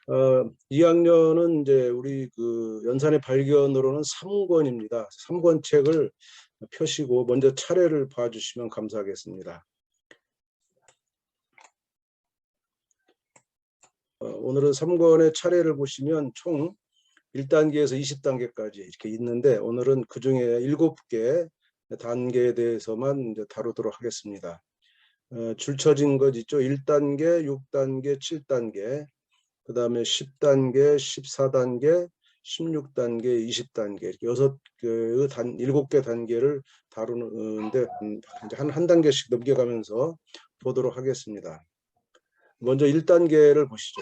2학년은 이제 우리 그 연산의 발견으로는 3권입니다. 3권 책을 펴시고 먼저 차례를 봐주시면 감사하겠습니다. 오늘은 3권의 차례를 보시면 총 1단계에서 20단계까지 이렇게 있는데 오늘은 그 중에 7개 단계에 대해서만 이제 다루도록 하겠습니다. 줄 쳐진 것 있죠. 1단계, 6단계, 7단계, 그 다음에 10단계, 14단계, 16단계, 20단계 이렇게 7개 단계를 다루는데 한 단계씩 넘겨가면서 보도록 하겠습니다. 먼저 1단계를 보시죠.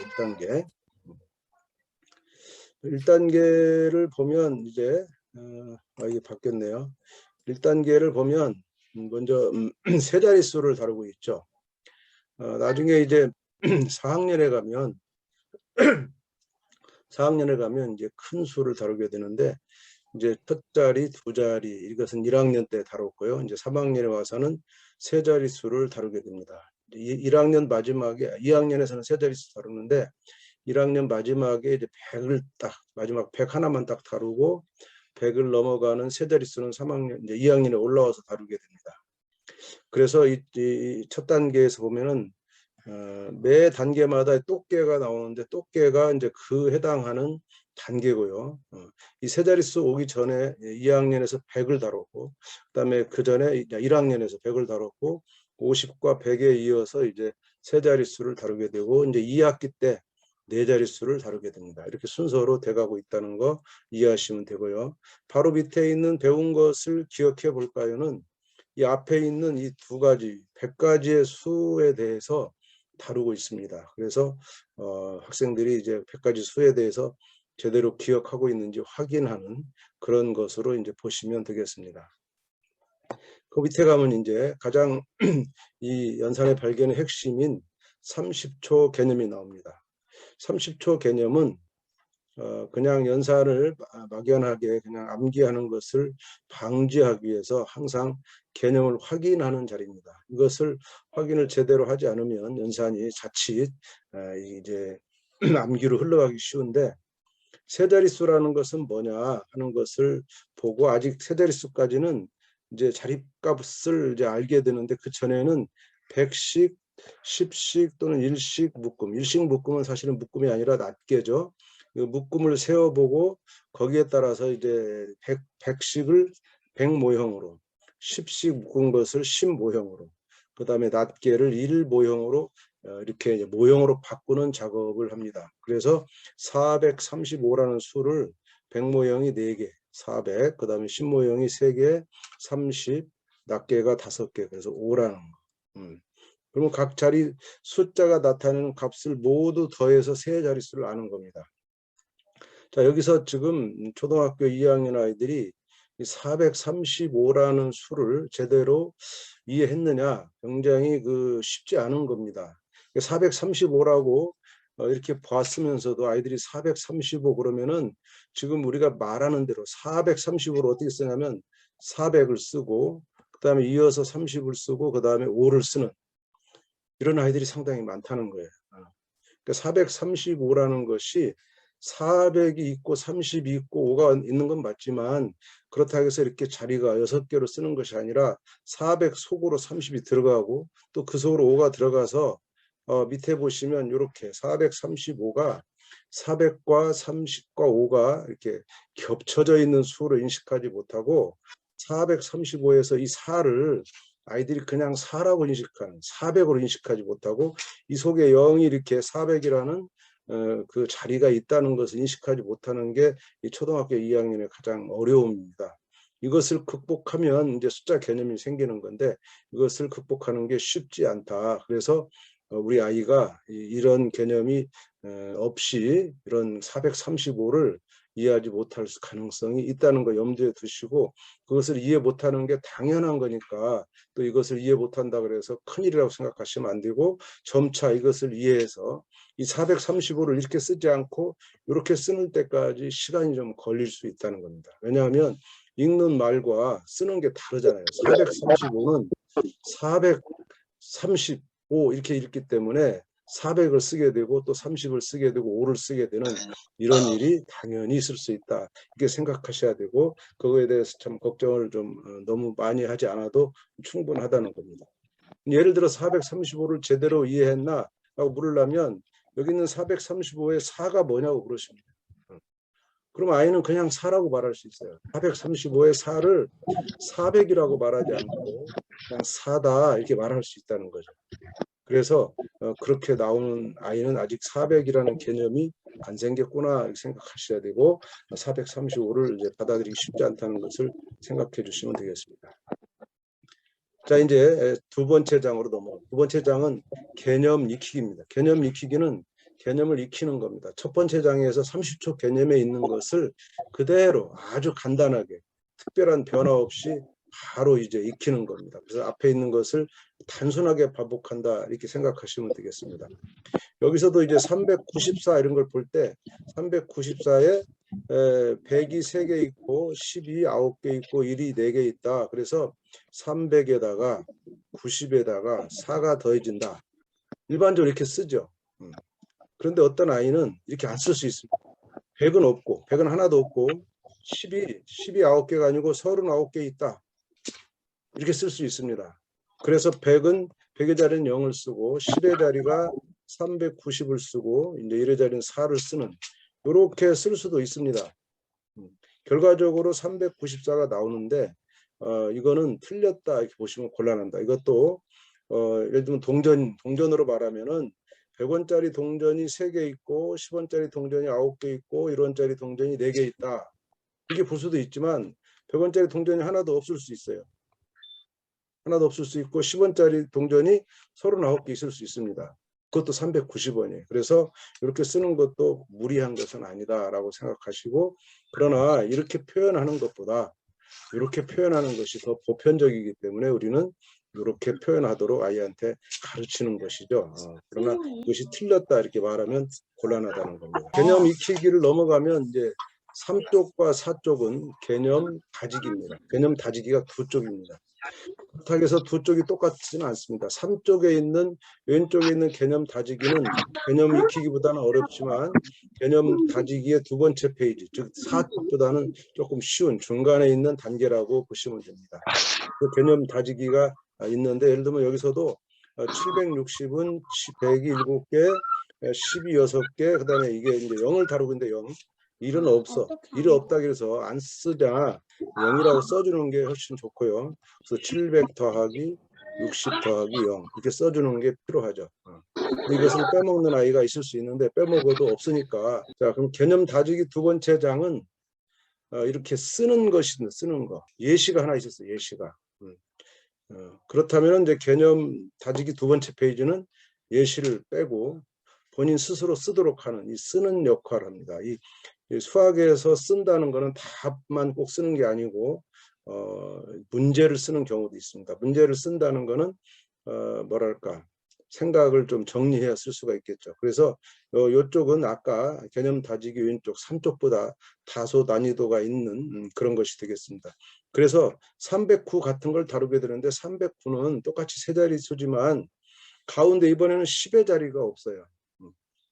1단계를 보면 이제 이게 바뀌었네요. 1단계를 보면 먼저 세 자릿수를 다루고 있죠. 나중에 이제 4학년에 가면 이제 큰 수를 다루게 되는데 이제 첫 자리, 두 자리 이것은 1학년 때 다뤘고요. 이제 3학년에 와서는 세 자릿수를 다루게 됩니다. 1학년 마지막에 2학년에서는 세 자릿수 다루는데 1학년 마지막에 이제 100을 딱 마지막 100 하나만 딱 다루고 100을 넘어가는 세 자릿수는 3학년 이제 2학년에 올라와서 다루게 됩니다. 그래서 이 첫 단계에서 보면은 매 단계마다 똑개가 나오는데 똑개가 이제 그 해당하는 단계고요. 이 세 자릿수 오기 전에 2학년에서 100을 다뤘고, 그다음에 그 전에 1학년에서 100을 다뤘고, 50과 100에 이어서 이제 세 자릿수를 다루게 되고, 이제 2학기 때 네 자릿수를 다루게 됩니다. 이렇게 순서로 돼가고 있다는 거 이해하시면 되고요. 바로 밑에 있는 배운 것을 기억해 볼까요는 이 앞에 있는 이 두 가지 100가지의 수에 대해서 다루고 있습니다. 그래서 학생들이 이제 100가지 수에 대해서 제대로 기억하고 있는지 확인하는 그런 것으로 이제 보시면 되겠습니다. 그 밑에 가면 이제 가장 이 연산의 발견의 핵심인 30초 개념이 나옵니다. 30초 개념은 그냥 연산을 막연하게 그냥 암기하는 것을 방지하기 위해서 항상 개념을 확인하는 자리입니다. 이것을 확인을 제대로 하지 않으면 연산이 자칫 이제 암기로 흘러가기 쉬운데 세 자릿수라는 것은 뭐냐 하는 것을 보고 아직 세 자릿수까지는 이제 자립값을 이제 알게 되는데 그 전에는 100씩, 10씩 또는 1씩 묶음. 1씩 묶음은 사실은 묶음이 아니라 낱개죠. 묶음을 세어보고 거기에 따라서 이제 100씩을 100 모형으로, 10씩 묶은 것을 10 모형으로, 그 다음에 낱개를 1 모형으로 이렇게 모형으로 바꾸는 작업을 합니다. 그래서 435라는 수를 100 모형이 4개, 400, 그 다음에 10 모형이 3개, 30, 낱개가 5개, 그래서 5라는 거. 그러면 각 자리 숫자가 나타내는 값을 모두 더해서 세 자릿수를 아는 겁니다. 자, 여기서 지금 초등학교 2학년 아이들이 435라는 수를 제대로 이해했느냐 굉장히 쉽지 않은 겁니다. 435라고 이렇게 봤으면서도 아이들이 435 그러면은 지금 우리가 말하는 대로 435를 어떻게 쓰냐면 400을 쓰고 그 다음에 이어서 30을 쓰고 그 다음에 5를 쓰는 이런 아이들이 상당히 많다는 거예요. 그러니까 435라는 것이 400이 있고 30이 있고 5가 있는 건 맞지만 그렇다고 해서 이렇게 자리가 6개로 쓰는 것이 아니라 400 속으로 30이 들어가고 또 그 속으로 5가 들어가서 밑에 보시면 이렇게 435가 400과 30과 5가 이렇게 겹쳐져 있는 수로 인식하지 못하고 435에서 이 4를 아이들이 그냥 4라고 인식하는 400으로 인식하지 못하고 이 속에 0이 이렇게 400이라는 그 자리가 있다는 것을 인식하지 못하는 게 이 초등학교 2학년의 가장 어려움입니다. 이것을 극복하면 이제 숫자 개념이 생기는 건데 이것을 극복하는 게 쉽지 않다. 그래서 우리 아이가 이런 개념이 없이 이런 435를 이해하지 못할 가능성이 있다는 거 염두에 두시고 그것을 이해 못하는 게 당연한 거니까 또 이것을 이해 못한다 그래서 큰일이라고 생각하시면 안 되고 점차 이것을 이해해서 이 435를 이렇게 쓰지 않고 이렇게 쓰는 때까지 시간이 좀 걸릴 수 있다는 겁니다. 왜냐하면 읽는 말과 쓰는 게 다르잖아요. 435는 435 이렇게 읽기 때문에 400을 쓰게 되고 또 30을 쓰게 되고 5를 쓰게 되는 이런 일이 당연히 있을 수 있다. 이렇게 생각하셔야 되고 그거에 대해서 참 걱정을 좀 너무 많이 하지 않아도 충분하다는 겁니다. 예를 들어 435를 제대로 이해했나 라고 물으려면 여기 있는 435의 4가 뭐냐고 그러십니다. 그럼 아이는 그냥 4라고 말할 수 있어요. 435의 4를 400이라고 말하지 않고 그냥 4다 이렇게 말할 수 있다는 거죠. 그래서 그렇게 나오는 아이는 아직 400이라는 개념이 안 생겼구나 이렇게 생각하셔야 되고 435를 이제 받아들이기 쉽지 않다는 것을 생각해 주시면 되겠습니다. 자, 이제 두 번째 장으로 넘어갑니다. 두 번째 장은 개념 익히기입니다. 개념 익히기는 개념을 익히는 겁니다. 첫 번째 장에서 30초 개념에 있는 것을 그대로 아주 간단하게 특별한 변화 없이 바로 이제 익히는 겁니다. 그래서 앞에 있는 것을 단순하게 반복한다 이렇게 생각하시면 되겠습니다. 여기서도 이제 394 이런 걸 볼 때 394에 100이 3개 있고 10이 9개 있고 1이 4개 있다. 그래서 300에다가 90에다가 4가 더해진다. 일반적으로 이렇게 쓰죠. 그런데 어떤 아이는 이렇게 안 쓸 수 있습니다. 100은 없고 100은 하나도 없고 10이 9개가 아니고 39개 있다. 이렇게 쓸 수 있습니다. 그래서 100은 100의 자리는 0을 쓰고 10의 자리가 390을 쓰고 이제 1의 자리는 4를 쓰는 이렇게 쓸 수도 있습니다. 결과적으로 394가 나오는데 이거는 틀렸다 이렇게 보시면 곤란합니다. 이것도 예를 들면 동전으로 말하면은 100원짜리 동전이 3개 있고 10원짜리 동전이 9개 있고 1원짜리 동전이 4개 있다. 이렇게 볼 수도 있지만 100원짜리 동전이 하나도 없을 수 있어요. 하나도 없을 수 있고 10원짜리 동전이 39개 있을 수 있습니다. 그것도 390원이에요. 그래서 이렇게 쓰는 것도 무리한 것은 아니다라고 생각하시고 그러나 이렇게 표현하는 것보다 이렇게 표현하는 것이 더 보편적이기 때문에 우리는 이렇게 표현하도록 아이한테 가르치는 것이죠. 그러나 이것이 틀렸다 이렇게 말하면 곤란하다는 겁니다. 개념 익히기를 넘어가면 이제 3쪽과 4쪽은 개념 다지기입니다. 개념 다지기가 두 쪽입니다. 그렇다고 해서 두 쪽이 똑같지는 않습니다. 3쪽에 있는 왼쪽에 있는 개념 다지기는 개념 익히기보다는 어렵지만 개념 다지기의 두 번째 페이지 즉 4쪽보다는 조금 쉬운 중간에 있는 단계라고 보시면 됩니다. 그 개념 다지기가 있는데 예를 들면 여기서도 760은 100이 7개 10이 6개 그다음에 이게 이제 0을 다루고 있는데 0 1은 없어. 1이 없다 그래서 안 쓰자 0이라고 써주는 게 훨씬 좋고요. 그래서 700 더하기 60 더하기 0 이렇게 써주는 게 필요하죠. 이것을 빼먹는 아이가 있을 수 있는데 빼먹어도 없으니까. 자, 그럼 개념 다지기 두 번째 장은 이렇게 쓰는 것인데 쓰는 거 예시가 하나 있었어요. 예시가. 그렇다면 이제 개념 다지기 두 번째 페이지는 예시를 빼고 본인 스스로 쓰도록 하는 이 쓰는 역할을 합니다. 이 수학에서 쓴다는 것은 답만 꼭 쓰는 게 아니고 문제를 쓰는 경우도 있습니다. 문제를 쓴다는 것은 뭐랄까 생각을 좀 정리해야 쓸 수가 있겠죠. 그래서 이쪽은 아까 개념 다지기 왼쪽 3쪽보다 다소 난이도가 있는 그런 것이 되겠습니다. 그래서 309 같은 걸 다루게 되는데 309는 똑같이 세 자릿수지만 가운데 이번에는 10의 자리가 없어요.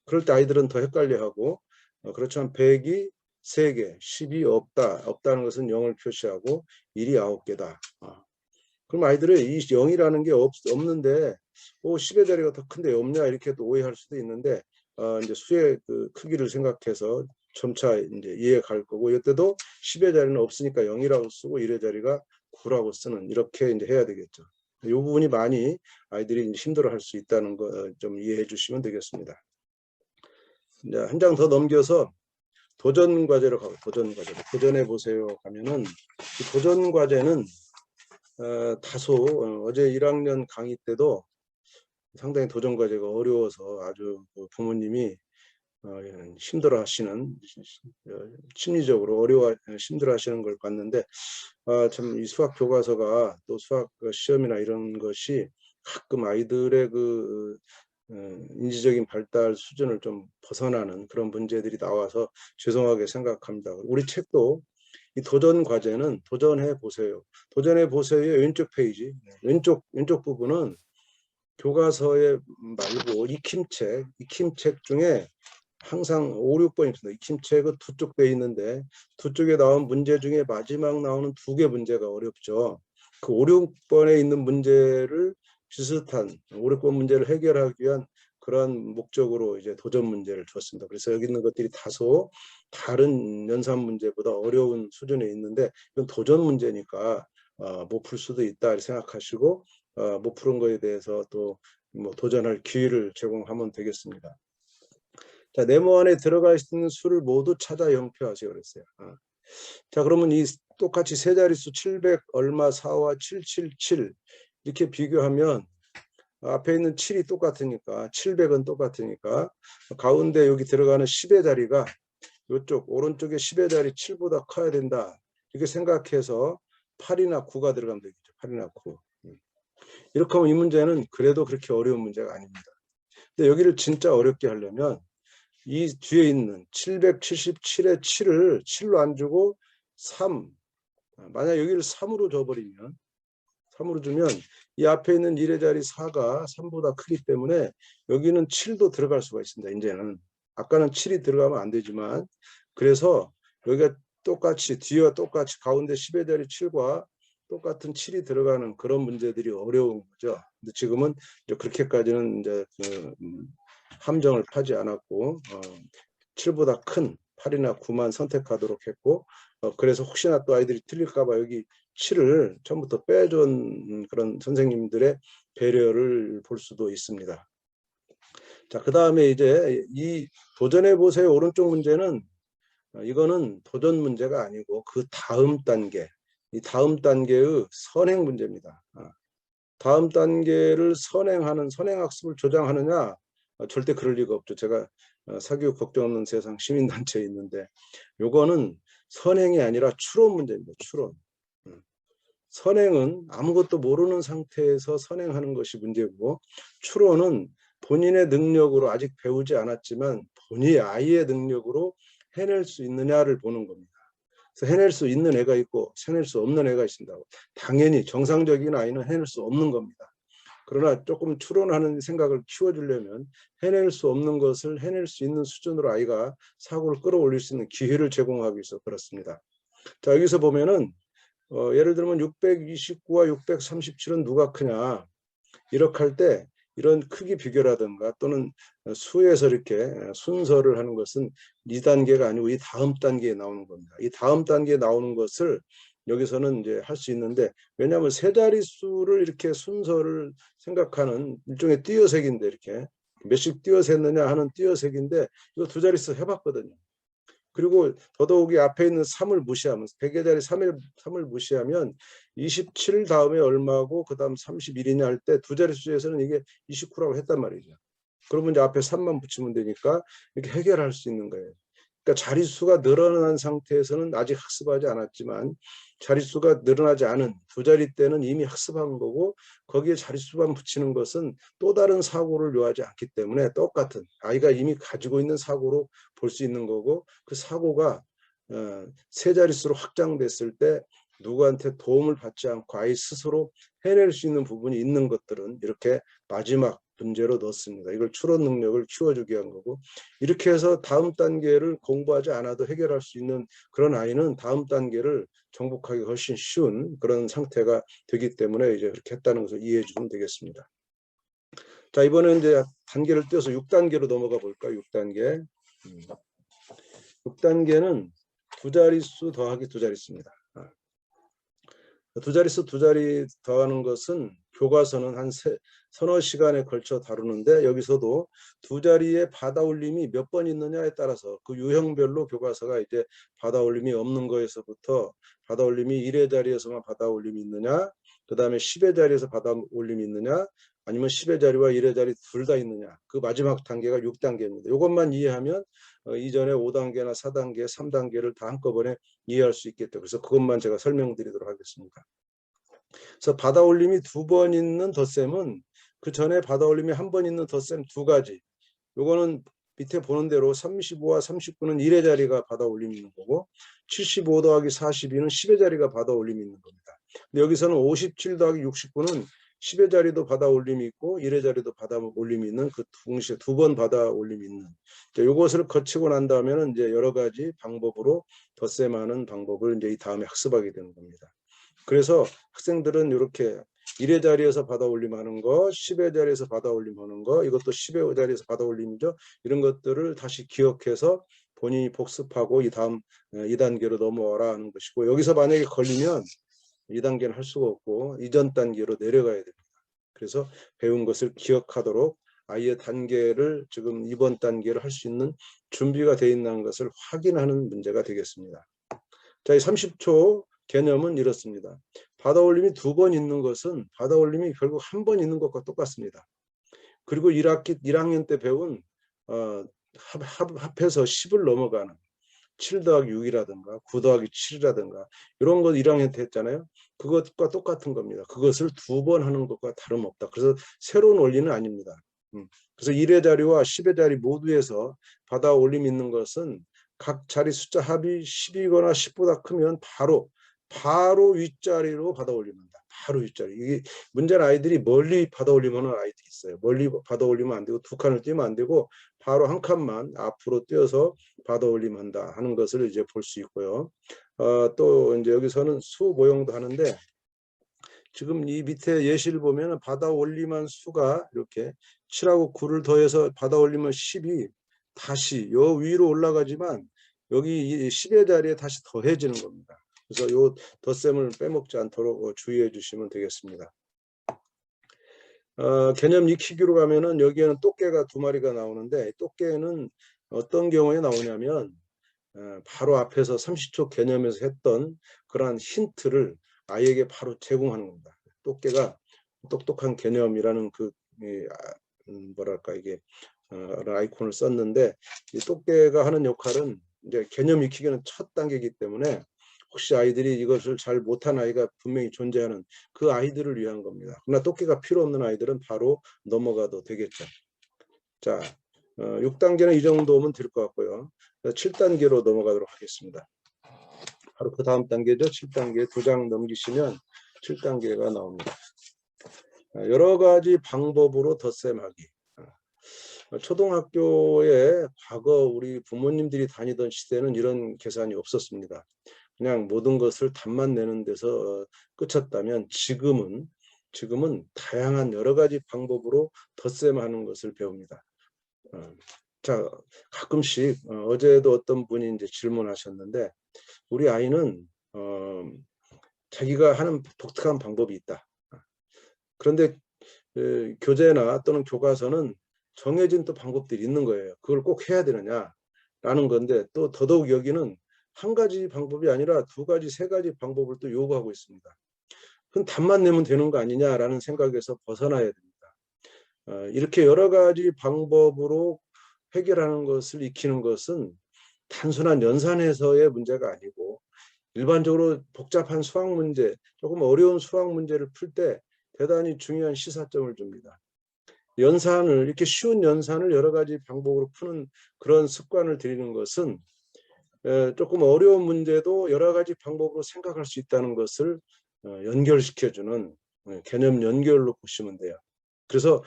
그럴 때 아이들은 더 헷갈려하고 그렇지만 100이 3개, 10이 없다는 것은 0을 표시하고 1이 9개다. 그럼 아이들은 이 0이라는 게 없는데 10의 자리가 더 큰데 없냐 이렇게 또 오해할 수도 있는데 이제 수의 그 크기를 생각해서 점차 이제 이해 갈 거고 이때도 10의 자리는 없으니까 0이라고 쓰고 1의 자리가 9라고 쓰는 이렇게 이제 해야 되겠죠. 이 부분이 많이 아이들이 힘들어할 수 있다는 거 좀 이해해 주시면 되겠습니다. 이제 한 장 더 넘겨서 도전 과제로 가고 도전해 보세요 가면은 이 도전 과제는 다소 어제 1학년 강의 때도 상당히 도전 과제가 어려워서 아주 부모님이 힘들어하시는 심리적으로 힘들어하시는 걸 봤는데 참 이 수학 교과서가 또 수학 시험이나 이런 것이 가끔 아이들의 그 인지적인 발달 수준을 좀 벗어나는 그런 문제들이 나와서 죄송하게 생각합니다. 우리 책도 이 도전 과제는 도전해 보세요. 도전해 보세요의 왼쪽 페이지, 왼쪽 부분은 교과서에 말고 익힘책 중에 항상 5, 6번이 있습니다. 익힘책은 두 쪽 돼 있는데 두 쪽에 나온 문제 중에 마지막 나오는 두 개 문제가 어렵죠. 그 5, 6번에 있는 문제를 비슷한 5, 6번 문제를 해결하기 위한 그러한 목적으로 이제 도전 문제를 줬습니다. 그래서 여기 있는 것들이 다소 다른 연산 문제보다 어려운 수준에 있는데 이건 도전 문제니까 못 풀 수도 있다 생각하시고 못 푸는 거에 대해서 또 뭐 도전할 기회를 제공하면 되겠습니다. 자, 네모 안에 들어가 있는 수를 모두 찾아 영표하세요 그랬어요. 자, 그러면 이 똑같이 세 자릿수 700 얼마 4와 777 이렇게 비교하면 앞에 있는 7이 똑같으니까 700은 똑같으니까 가운데 여기 들어가는 10의 자리가 이쪽 오른쪽에 10의 자리 7보다 커야 된다. 이렇게 생각해서 8이나 9가 들어가면 되겠죠. 8이나 9. 이렇게 하면 이 문제는 그래도 그렇게 어려운 문제가 아닙니다. 근데 여기를 진짜 어렵게 하려면 이 뒤에 있는 777의 7을 7로 안 주고 3, 만약 여기를 3으로 줘버리면 3으로 주면 이 앞에 있는 1의 자리 4가 3보다 크기 때문에 여기는 7도 들어갈 수가 있습니다. 이제는 아까는 7이 들어가면 안 되지만 그래서 여기가 똑같이 뒤와 똑같이 가운데 10의 자리 7과 똑같은 7이 들어가는 그런 문제들이 어려운 거죠. 근데 지금은 이제 그렇게까지는 이제 함정을 파지 않았고 7보다 큰 8이나 9만 선택하도록 했고 그래서 혹시나 또 아이들이 틀릴까 봐 여기 7을 처음부터 빼준 그런 선생님들의 배려를 볼 수도 있습니다. 자, 그 다음에 이제 이 도전해 보세요 오른쪽 문제는 이거는 도전 문제가 아니고 그 다음 단계, 이 다음 단계의 선행 문제입니다. 다음 단계를 선행하는 선행학습을 조장하느냐 절대 그럴 리가 없죠. 제가 사교육 걱정 없는 세상 시민단체에 있는데 요거는 선행이 아니라 추론 문제입니다. 추론. 선행은 아무것도 모르는 상태에서 선행하는 것이 문제고 추론은 본인의 능력으로 아직 배우지 않았지만 본인의 아이의 능력으로 해낼 수 있느냐를 보는 겁니다. 그래서 해낼 수 있는 애가 있고 해낼 수 없는 애가 있습니다. 당연히 정상적인 아이는 해낼 수 없는 겁니다. 그러나 조금 추론하는 생각을 키워주려면 해낼 수 없는 것을 해낼 수 있는 수준으로 아이가 사고를 끌어올릴 수 있는 기회를 제공하기 위해서 그렇습니다. 자, 여기서 보면은 예를 들면 629와 637은 누가 크냐 이렇게 할 때 이런 크기 비교라든가 또는 수에서 이렇게 순서를 하는 것은 2단계가 아니고 이 다음 단계에 나오는 겁니다. 이 다음 단계에 나오는 것을 여기서는 이제 할 수 있는데 왜냐하면 세 자릿수를 이렇게 순서를 생각하는 일종의 띄어세기인데 이렇게 몇씩 띄어셌느냐 하는 띄어세기인데 이거 두 자릿수 해봤거든요. 그리고 더더욱이 앞에 있는 3을 무시하면 100의 자리 3을 무시하면 27 다음에 얼마고 그 다음 31이냐 할 때 두 자릿수에서는 이게 29라고 했단 말이죠. 그러면 이제 앞에 3만 붙이면 되니까 이렇게 해결할 수 있는 거예요. 그러니까 자릿수가 늘어난 상태에서는 아직 학습하지 않았지만 자릿수가 늘어나지 않은 두 자리 때는 이미 학습한 거고 거기에 자릿수만 붙이는 것은 또 다른 사고를 요하지 않기 때문에 똑같은 아이가 이미 가지고 있는 사고로 볼 수 있는 거고 그 사고가 세 자릿수로 확장됐을 때 누구한테 도움을 받지 않고 아이 스스로 해낼 수 있는 부분이 있는 것들은 이렇게 마지막 문제로 넣습니다. 이걸 추론 능력을 키워주기 위한 거고 이렇게 해서 다음 단계를 공부하지 않아도 해결할 수 있는 그런 아이는 다음 단계를 정복하기 훨씬 쉬운 그런 상태가 되기 때문에 이제 그렇게 했다는 것을 이해해 주면 되겠습니다. 자, 이번에 이제 단계를 떼서 6단계로 넘어가 볼까요? 6단계. 6단계는 두 자릿수 더하기 두 자릿수입니다. 두 자릿수 두 자리 더하는 것은 교과서는 한 서너 시간에 걸쳐 다루는데 여기서도 두 자리의 받아올림이 몇 번 있느냐에 따라서 그 유형별로 교과서가 이제 받아올림이 없는 거에서부터 받아올림이 1의 자리에서만 받아올림이 있느냐 그 다음에 10의 자리에서 받아올림이 있느냐 아니면 10의 자리와 1의 자리 둘 다 있느냐 그 마지막 단계가 6단계입니다. 이것만 이해하면 이전에 5단계나 4단계, 3단계를 다 한꺼번에 이해할 수 있겠다. 그래서 그것만 제가 설명드리도록 하겠습니다. 그래서 받아올림이 두 번 있는 덧셈은 그 전에 받아올림이 한 번 있는 덧셈 두 가지. 요거는 밑에 보는 대로 35와 39는 1의 자리가 받아올림이 있는 거고 75 더하기 42는 10의 자리가 받아올림이 있는 겁니다. 근데 여기서는 57 더하기 69는 10의 자리도 받아 올림이 있고 1의 자리도 받아 올림이 있는 그 동시에 두 번 받아 올림이 있는 이것을 거치고 난 다음에는 이제 여러 가지 방법으로 덧셈하는 방법을 이제 이 다음에 학습하게 되는 겁니다. 그래서 학생들은 이렇게 1의 자리에서 받아 올림하는 거, 10의 자리에서 받아 올림하는 거, 이것도 10의 자리에서 받아 올림이죠. 이런 것들을 다시 기억해서 본인이 복습하고 이 다음 2단계로 넘어와라 하는 것이고, 여기서 만약에 걸리면 2단계는 할 수가 없고 이전 단계로 내려가야 됩니다. 그래서 배운 것을 기억하도록 아이의 단계를 지금 이번 단계를 할 수 있는 준비가 되어 있는 것을 확인하는 문제가 되겠습니다. 자, 이 30초 개념은 이렇습니다. 받아올림이 두 번 있는 것은 받아올림이 결국 한 번 있는 것과 똑같습니다. 그리고 1학년 때 배운 합해서 10을 넘어가는 7 더하기 6이라든가 9 더하기 7이라든가 이런 거 1학년 때 했잖아요. 그것과 똑같은 겁니다. 그것을 두 번 하는 것과 다름없다. 그래서 새로운 원리는 아닙니다. 그래서 1의 자리와 10의 자리 모두에서 받아 올림 있는 것은 각 자리 숫자 합이 10이거나 10보다 크면 바로 윗자리로 받아 올립니다. 바로 윗자리. 이게 문제는 아이들이 멀리 받아 올리면 아이들이 있어요. 멀리 받아 올리면 안 되고 두 칸을 뛰면 안 되고 바로 한 칸만 앞으로 뛰어서 받아 올림한다 하는 것을 이제 볼 수 있고요. 또 이제 여기서는 수 모형도 하는데 지금 이 밑에 예시를 보면 받아 올림한 수가 이렇게 7하고 9를 더해서 받아 올리면 10이 다시 요 위로 올라가지만 여기 이 10의 자리에 다시 더해지는 겁니다. 그래서 요 덧셈을 빼먹지 않도록 주의해 주시면 되겠습니다. 개념 익히기로 가면은 여기에는 똑개가 2마리가 나오는데 똑개는 어떤 경우에 나오냐면 바로 앞에서 30초 개념에서 했던 그러한 힌트를 아이에게 바로 제공하는 겁니다. 똑개가 똑똑한 개념이라는 그 뭐랄까 이게 아이콘을 썼는데 이 똑개가 하는 역할은 이제 개념 익히기는 첫 단계이기 때문에 혹시 아이들이 이것을 잘 못한 아이가 분명히 존재하는 그 아이들을 위한 겁니다. 그러나 똑개가 필요 없는 아이들은 바로 넘어가도 되겠죠. 자, 6단계는 이 정도면 될 것 같고요. 7단계로 넘어가도록 하겠습니다. 바로 그 다음 단계죠. 7단계 2장 넘기시면 7단계가 나옵니다. 여러 가지 방법으로 덧셈하기. 초등학교에 과거 우리 부모님들이 다니던 시대는 이런 계산이 없었습니다. 그냥 모든 것을 답만 내는 데서 끝쳤다면 지금은 다양한 여러 가지 방법으로 덧셈하는 것을 배웁니다. 자, 가끔씩 어제도 어떤 분이 이제 질문하셨는데 우리 아이는 자기가 하는 독특한 방법이 있다. 그런데 교재나 또는 교과서는 정해진 또 방법들이 있는 거예요. 그걸 꼭 해야 되느냐라는 건데 또 더더욱 여기는 한 가지 방법이 아니라 2가지, 3가지 방법을 또 요구하고 있습니다. 그럼 답만 내면 되는 거 아니냐라는 생각에서 벗어나야 됩니다. 이렇게 여러 가지 방법으로 해결하는 것을 익히는 것은 단순한 연산에서의 문제가 아니고 일반적으로 복잡한 수학 문제, 조금 어려운 수학 문제를 풀 때 대단히 중요한 시사점을 줍니다. 연산을 이렇게 쉬운 연산을 여러 가지 방법으로 푸는 그런 습관을 들이는 것은 조금 어려운 문제도 여러 가지 방법으로 생각할 수 있다는 것을 연결시켜주는 개념 연결로 보시면 돼요. 그래서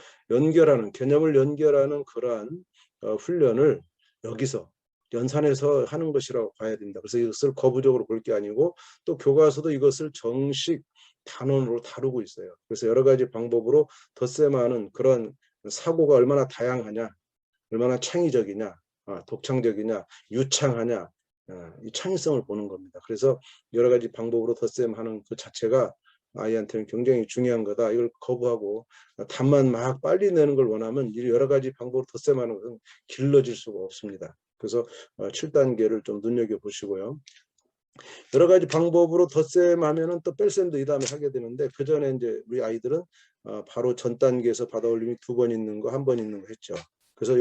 개념을 연결하는 그러한 훈련을 여기서 연산해서 하는 것이라고 봐야 된다. 그래서 이것을 거부적으로 볼 게 아니고 또 교과서도 이것을 정식 단원으로 다루고 있어요. 그래서 여러 가지 방법으로 덧셈하는 그런 사고가 얼마나 다양하냐, 얼마나 창의적이냐, 독창적이냐, 유창하냐, 이 창의성을 보는 겁니다. 그래서 여러 가지 방법으로 덧셈하는 그 자체가 아이한테는 굉장히 중요한 거다. 이걸 거부하고 답만 막 빨리 내는 걸 원하면 여러 가지 방법으로 덧셈하는 것은 길러질 수가 없습니다. 그래서 7단계를 좀 눈여겨보시고요. 여러 가지 방법으로 덧셈하면은 또 뺄셈도 이 다음에 하게 되는데 그 전에 이제 우리 아이들은 바로 전 단계에서 받아올림이 2번 있는 거, 1번 있는 거 했죠. 그래서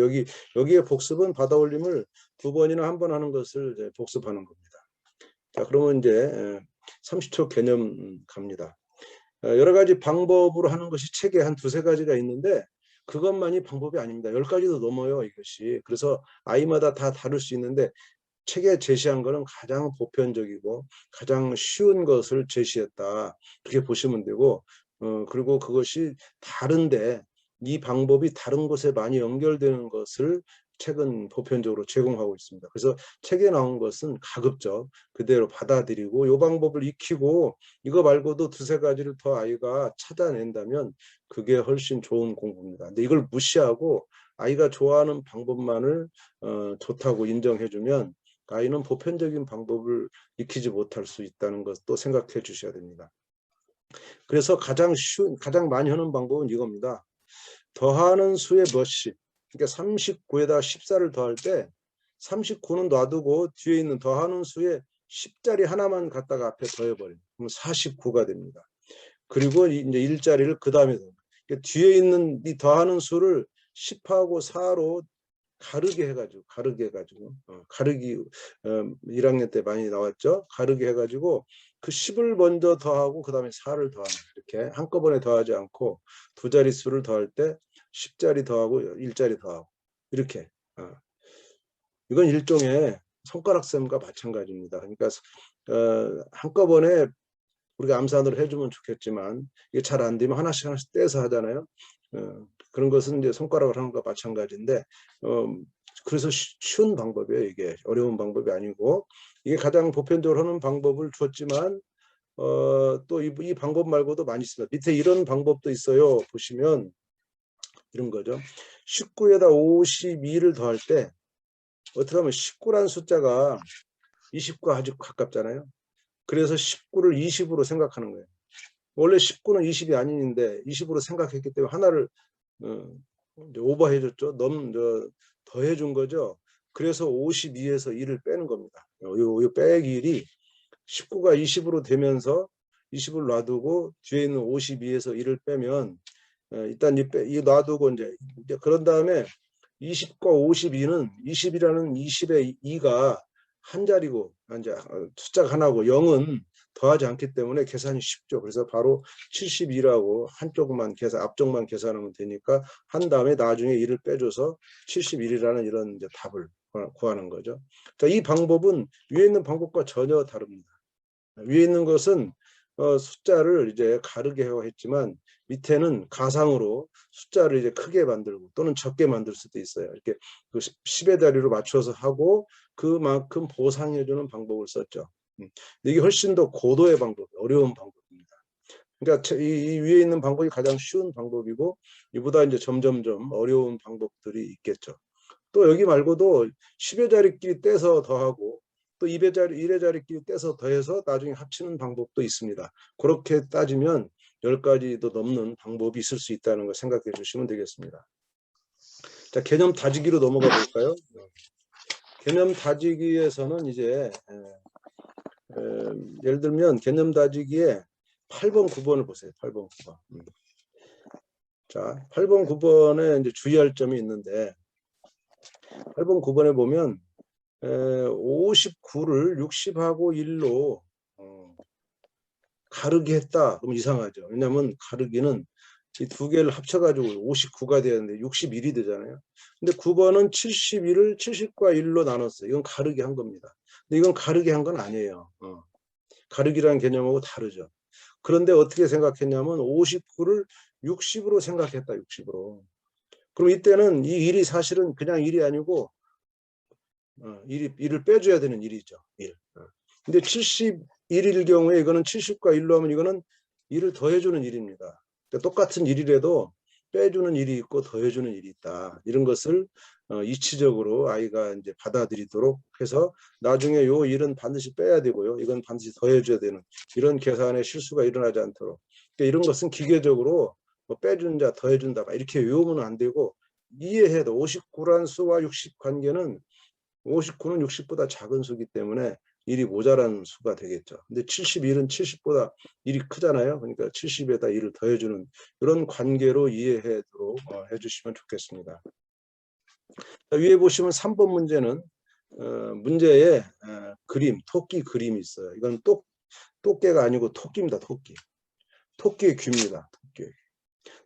여기에 복습은 받아올림을 2번이나 1번 하는 것을 이제 복습하는 겁니다. 자, 그러면 이제 30초 개념 갑니다. 여러 가지 방법으로 하는 것이 책에 한 2-3가지가 있는데 그것만이 방법이 아닙니다. 10가지도 넘어요, 이것이. 그래서 아이마다 다 다를 수 있는데 책에 제시한 것은 가장 보편적이고 가장 쉬운 것을 제시했다. 그렇게 보시면 되고 그리고 그것이 다른데 이 방법이 다른 곳에 많이 연결되는 것을 책은 보편적으로 제공하고 있습니다. 그래서 책에 나온 것은 가급적 그대로 받아들이고 이 방법을 익히고 이거 말고도 두세 가지를 더 아이가 찾아낸다면 그게 훨씬 좋은 공부입니다. 근데 이걸 무시하고 아이가 좋아하는 방법만을 좋다고 인정해주면 아이는 보편적인 방법을 익히지 못할 수 있다는 것도 생각해 주셔야 됩니다. 그래서 가장 많이 하는 방법은 이겁니다. 더하는 수의 몇십, 그러니까 39에다 14를 더할 때 39는 놔두고 뒤에 있는 더하는 수의 10자리 하나만 갖다가 앞에 더해버려요. 그럼 49가 됩니다. 그리고 이제 일자리를 그 다음에 그러니까 뒤에 있는 이 더하는 수를 10하고 4로 가르게 해가지고 가르기 1학년 때 많이 나왔죠. 가르게 해가지고 그 10을 먼저 더하고 그 다음에 4를 더하는 이렇게 한꺼번에 더하지 않고 두 자릿수를 더할 때 10자리 더하고 1자리 더하고 이렇게 이건 일종의 손가락셈과 마찬가지입니다. 그러니까 한꺼번에 우리가 암산으로 해주면 좋겠지만 이게 잘 안 되면 하나씩 떼서 하잖아요. 그런 것은 이제 손가락으로 하는 것과 마찬가지인데 그래서 쉬운 방법이에요. 이게 어려운 방법이 아니고 이게 가장 보편적으로 하는 방법을 줬지만 또 이 방법 말고도 많이 있습니다. 밑에 이런 방법도 있어요. 보시면 이런 거죠. 19에다 52를 더할 때 어떻게 하면 19라는 숫자가 20과 아주 가깝잖아요. 그래서 19를 20으로 생각하는 거예요. 원래 19는 20이 아닌데 20으로 생각했기 때문에 하나를 오버해줬죠. 더해준 거죠. 그래서 52에서 1을 빼는 겁니다. 요 빼기 1이 19가 20으로 되면서 20을 놔두고 뒤에 있는 52에서 1을 빼면 일단 이 놔두고 이제 그런 다음에 20과 52는 20이라는 20의 2가 한 자리고 이제 숫자가 하나고 0은 더하지 않기 때문에 계산이 쉽죠. 그래서 바로 72라고 한쪽만 앞쪽만 계산하면 되니까 한 다음에 나중에 1을 빼줘서 71이라는 이런 이제 답을 구하는 거죠. 자, 이 방법은 위에 있는 방법과 전혀 다릅니다. 위에 있는 것은 숫자를 이제 가르게 했지만 밑에는 가상으로 숫자를 이제 크게 만들고 또는 적게 만들 수도 있어요. 이렇게 그 10의 자리로 맞춰서 하고 그만큼 보상해주는 방법을 썼죠. 이게 훨씬 더 고도의 방법, 어려운 방법입니다. 그러니까 이 위에 있는 방법이 가장 쉬운 방법이고 이보다 이제 점점점 어려운 방법들이 있겠죠. 또 여기 말고도 10의 자리끼리 떼서 더하고 또 1의 자리끼리 떼서 더해서 나중에 합치는 방법도 있습니다. 그렇게 따지면 10가지도 넘는 방법이 있을 수 있다는 걸 생각해 주시면 되겠습니다. 자, 개념 다지기로 넘어가 볼까요? 개념 다지기에서는 이제 예를 들면 개념 다지기에 8번, 9번을 보세요. 8번, 9번. 자, 8번, 9번에 이제 주의할 점이 있는데 8번, 9번에 보면 59를 60하고 1로 가르기 했다. 그럼 이상하죠. 왜냐하면 가르기는 이 두 개를 합쳐가지고 59가 되었는데 61이 되잖아요. 근데 9번은 71을 70과 1로 나눴어요. 이건 가르기 한 겁니다. 근데 이건 가르기 한 건 아니에요. 가르기라는 개념하고 다르죠. 그런데 어떻게 생각했냐면 59를 60으로 생각했다. 60으로. 그럼 이때는 이 일이 사실은 그냥 일이 아니고 1을 빼줘야 되는 일이죠. 1. 근데 71일 경우에 이거는 70과 1로 하면 이거는 1을 더해주는 일입니다. 그러니까 똑같은 일이라도 빼주는 일이 있고 더해주는 일이 있다. 이런 것을 이치적으로 아이가 이제 받아들이도록 해서 나중에 요 일은 반드시 빼야 되고요. 이건 반드시 더해줘야 되는 이런 계산에 실수가 일어나지 않도록. 그러니까 이런 것은 기계적으로 뭐 빼준 자 더해준다 이렇게 외우면 안 되고 이해해도 59란 수와 60 관계는 59는 60보다 작은 수기 때문에 1이 모자란 수가 되겠죠. 근데 71은 70보다 1이 크잖아요. 그러니까 70에다 1을 더해주는 이런 관계로 이해하도록 해주시면 좋겠습니다. 자, 위에 보시면 3번 문제는 문제에 그림, 토끼 그림이 있어요. 이건 똑개가 아니고 토끼입니다. 토끼. 토끼의 귀입니다.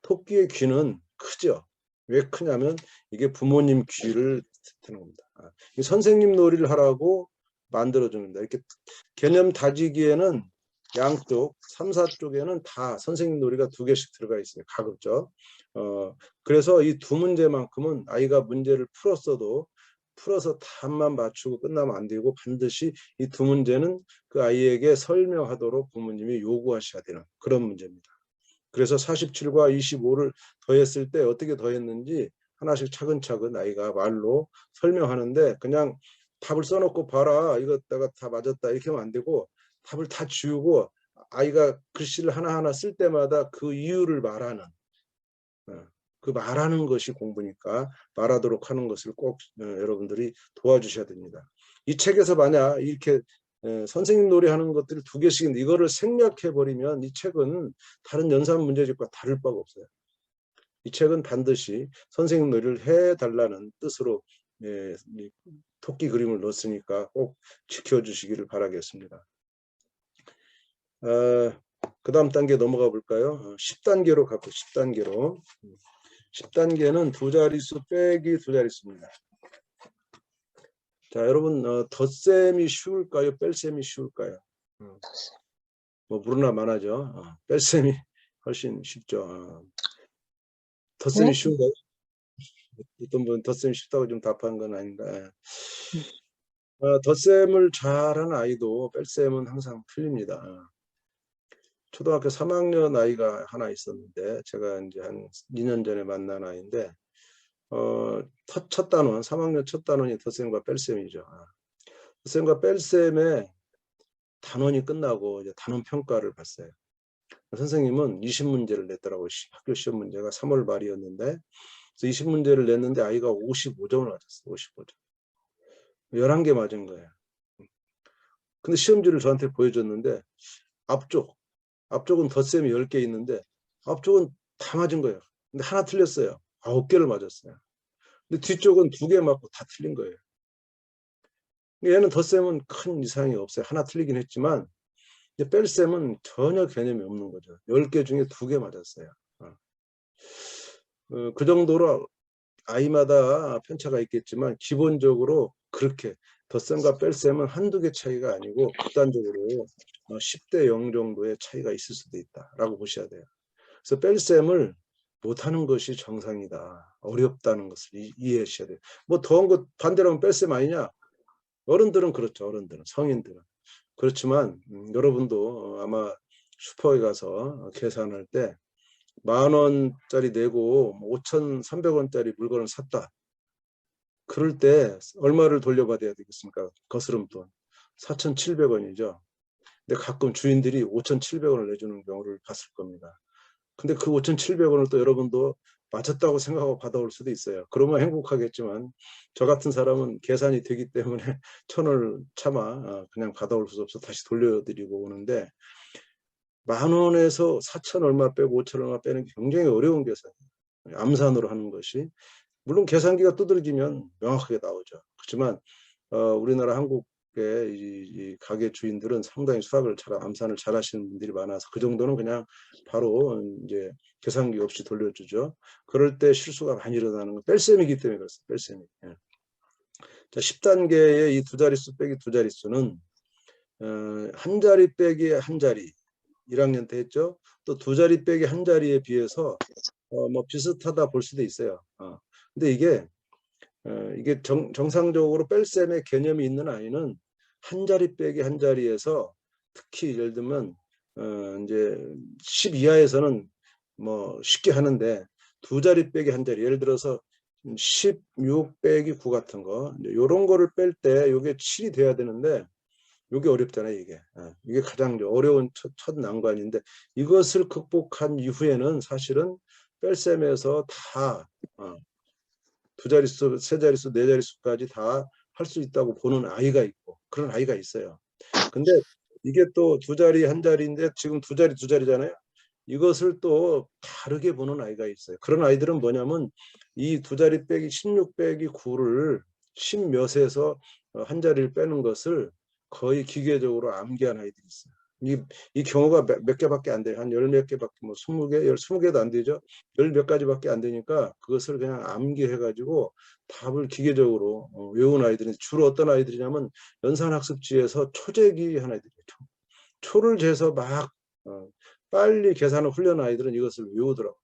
토끼의 귀는 크죠. 왜 크냐면 이게 부모님 귀를 뜻하는 겁니다. 선생님 놀이를 하라고 만들어줍니다. 이렇게 개념 다지기에는 양쪽 3, 4쪽에는 다 선생님 놀이가 2개씩 들어가 있어요. 가급적. 그래서 이 두 문제만큼은 아이가 문제를 풀어서 답만 맞추고 끝나면 안 되고 반드시 이 두 문제는 그 아이에게 설명하도록 부모님이 요구하셔야 되는 그런 문제입니다. 그래서 47과 25를 더했을 때 어떻게 더했는지 하나씩 차근차근 아이가 말로 설명하는데 그냥 답을 써놓고 봐라 이거 내가 다 맞았다 이렇게 하면 안 되고 답을 다 지우고 아이가 글씨를 하나하나 쓸 때마다 그 이유를 말하는 그 말하는 것이 공부니까 말하도록 하는 것을 꼭 여러분들이 도와주셔야 됩니다. 이 책에서 만약 이렇게 선생님 놀이하는 것들이 2개씩인데 이거를 생략해 버리면 이 책은 다른 연산 문제집과 다를 바가 없어요. 이 책은 반드시 선생님 놀이를 해달라는 뜻으로 토끼 그림을 넣었으니까 꼭 지켜주시기를 바라겠습니다. 그 다음 단계 넘어가 볼까요? 10단계로 가고 10단계로. 10단계는 2자릿수 빼기 2자릿수입니다. 자, 여러분 덧셈이 쉬울까요? 뺄셈이 쉬울까요? 뭐 무르나 만하죠. 뺄셈이 훨씬 쉽죠. 덧셈이 쉬운가요? 어떤 분 덧셈이 쉽다고 좀 답한 건 아닌가. 덧셈을 잘하는 아이도 뺄셈은 항상 틀립니다. 초등학교 3학년 아이가 하나 있었는데 제가 이제 한 2년 전에 만난 아이인데 첫 단원 3학년 첫 단원이 덧셈과 뺄셈이죠. 덧셈과 뺄셈에 단원이 끝나고 이제 단원 평가를 봤어요. 선생님은 20문제를 냈더라고요. 학교 시험 문제가 3월 말이었는데 그래서 20문제를 냈는데 아이가 55점을 맞았어요. 55점. 11개 맞은 거예요. 근데 시험지를 저한테 보여줬는데 앞쪽은 덧셈이 10개 있는데 앞쪽은 다 맞은 거예요. 근데 하나 틀렸어요. 9개를 맞았어요. 근데 뒤쪽은 2개 맞고 다 틀린 거예요. 얘는 덧셈은 큰 이상이 없어요. 하나 틀리긴 했지만 뺄셈은 전혀 개념이 없는 거죠. 10개 중에 2개 맞았어요. 그 정도로 아이마다 편차가 있겠지만 기본적으로 그렇게 덧셈과 뺄셈은 한두 개 차이가 아니고 극단적으로 10대 0 정도의 차이가 있을 수도 있다라고 보셔야 돼요. 그래서 뺄셈을 못하는 것이 정상이다. 어렵다는 것을 이해하셔야 돼요. 뭐 더한 것 반대로 하면 뺄셈 아니냐? 어른들은 그렇죠. 어른들은 성인들은. 그렇지만 여러분도 아마 슈퍼에 가서 계산할 때 10,000원짜리 내고 5,300원짜리 물건을 샀다. 그럴 때 얼마를 돌려받아야 되겠습니까? 거스름돈. 4,700원이죠. 근데 가끔 주인들이 5,700원을 내주는 경우를 봤을 겁니다. 근데 그 5,700원을 또 여러분도 맞았다고 생각하고 받아올 수도 있어요. 그러면 행복하겠지만 저 같은 사람은 계산이 되기 때문에 1,000원을 참아 그냥 받아올 수 없어 다시 돌려드리고 오는데 10,000원에서 4,000 얼마 빼고 5,000 얼마 빼는 게 굉장히 어려운 계산이에요. 암산으로 하는 것이. 물론 계산기가 두드러지면 명확하게 나오죠. 그렇지만 우리나라 한국의 이 가게 주인들은 상당히 수학을 암산을 잘 하시는 분들이 많아서 그 정도는 그냥 바로 이제 계산기 없이 돌려주죠. 그럴 때 실수가 많이 일어나는 건 뺄셈이기 때문에 그렇습니다. 뺄셈이. 예. 자, 10단계의 이 2자릿수 빼기 2자릿수는 한 자리 빼기 한 자리 1학년 때 했죠. 또 2자리 빼기 한 자리에 비해서 뭐 비슷하다 볼 수도 있어요. 근데 이게 정상적으로 뺄셈의 개념이 있는 아이는 한 자리 빼기 한 자리에서 특히 예를 들면 이제 10 이하에서는 뭐 쉽게 하는데 2자리 빼기 한 자리 예를 들어서 16 빼기 9 같은 거 이런 거를 뺄 때 이게 7이 돼야 되는데 이게 어렵잖아요. 이게 가장 어려운 첫 난관인데 이것을 극복한 이후에는 사실은 뺄셈에서 다 2자릿수, 3자릿수, 4자릿수까지 다 할 수 있다고 보는 아이가 있고 그런 아이가 있어요. 근데 이게 또 2자리, 1자리인데 지금 2자리, 2자리잖아요. 이것을 또 다르게 보는 아이가 있어요. 그런 아이들은 뭐냐면 이 2자리 빼기 16 빼기 9를 10몇에서 한 자리를 빼는 것을 거의 기계적으로 암기한 아이들이 있어요. 이 경우가 몇 개밖에 안 돼요. 한 열 몇 개밖에, 뭐 20개, 20개도 안 되죠. 열 몇 가지밖에 안 되니까 그것을 그냥 암기해가지고 답을 기계적으로 외운 아이들이 주로 어떤 아이들이냐면 연산학습지에서 초재기 한 아이들이에요. 초를 재서 막 빨리 계산을 훈련한 아이들은 이것을 외우더라고요.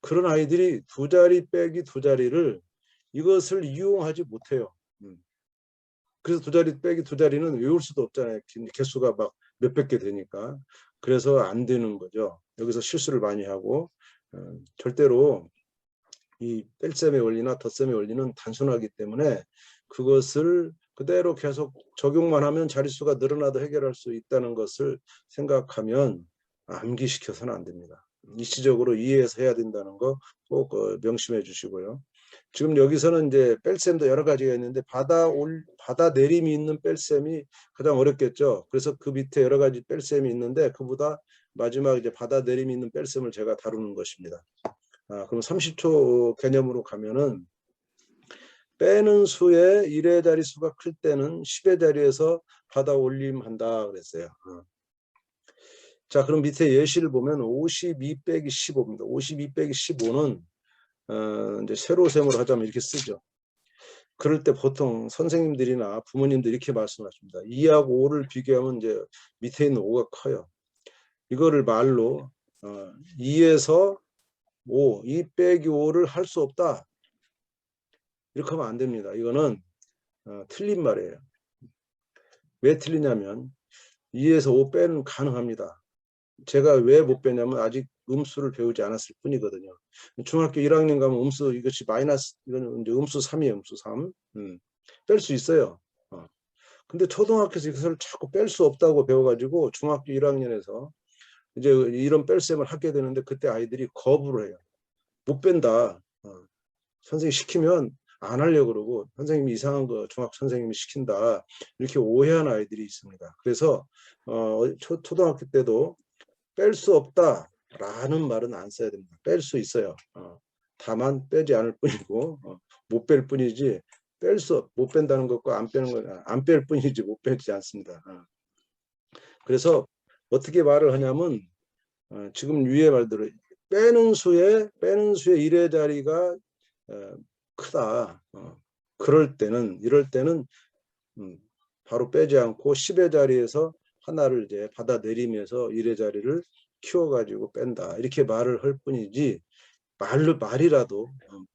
그런 아이들이 두 자리 빼기 두 자리를 이것을 이용하지 못해요. 그래서 두 자리 빼기 두 자리는 외울 수도 없잖아요. 개수가 막 몇백 개 되니까. 그래서 안 되는 거죠. 여기서 실수를 많이 하고 절대로 이 뺄셈의 원리나 덧셈의 원리는 단순하기 때문에 그것을 그대로 계속 적용만 하면 자릿수가 늘어나도 해결할 수 있다는 것을 생각하면 암기시켜서는 안 됩니다. 이치적으로 이해해서 해야 된다는 거 꼭 명심해 주시고요. 지금 여기서는 이제 뺄셈도 여러 가지가 있는데 바다 내림이 있는 뺄셈이 가장 어렵겠죠. 그래서 그 밑에 여러 가지 뺄셈이 있는데 그보다 마지막 이제 바다 내림이 있는 뺄셈을 제가 다루는 것입니다. 그럼 30초 개념으로 가면은 빼는 수의 1의 자릿수가 클 때는 10의 자리에서 받아 올림한다 그랬어요. 자, 그럼 밑에 예시를 보면 52 빼기 15입니다. 52 빼기 15는 이제 세로셈으로 하자면 이렇게 쓰죠. 그럴 때 보통 선생님들이나 부모님들이 이렇게 말씀하십니다. 2하고 5를 비교하면 이제 밑에 있는 5가 커요. 이거를 말로 2에서 5, 2 빼기 5를 할 수 없다. 이렇게 하면 안 됩니다. 이거는 틀린 말이에요. 왜 틀리냐면 2에서 5 빼는 가능합니다. 제가 왜 못 빼냐면 아직 음수를 배우지 않았을 뿐이거든요. 중학교 1학년 가면 음수 이것이 마이너스 이건 이제 음수 3이에요. 음수 3. 뺄 수 있어요. 근데 초등학교에서 이것을 자꾸 뺄 수 없다고 배워가지고 중학교 1학년에서 이제 이런 뺄셈을 하게 되는데 그때 아이들이 거부를 해요. 못 뺀다. 선생님이 시키면 안 하려고 그러고 선생님이 이상한 거 중학교 선생님이 시킨다. 이렇게 오해하는 아이들이 있습니다. 그래서 초등학교 때도 뺄 수 없다라는 말은 안 써야 됩니다. 뺄 수 있어요. 다만 빼지 않을 뿐이고 못 뺄 뿐이지 못 뺀다는 것과 안 빼는 건 안 뺄 뿐이지 못 빼지 않습니다. 그래서 어떻게 말을 하냐면 지금 위의 말대로 빼는 수의 1의 자리가 크다. 이럴 때는 바로 빼지 않고 10의 자리에서 하나를 이제 받아내리면서 1의 자리를 키워가지고 뺀다. 이렇게 말을 할 뿐이지 말이라도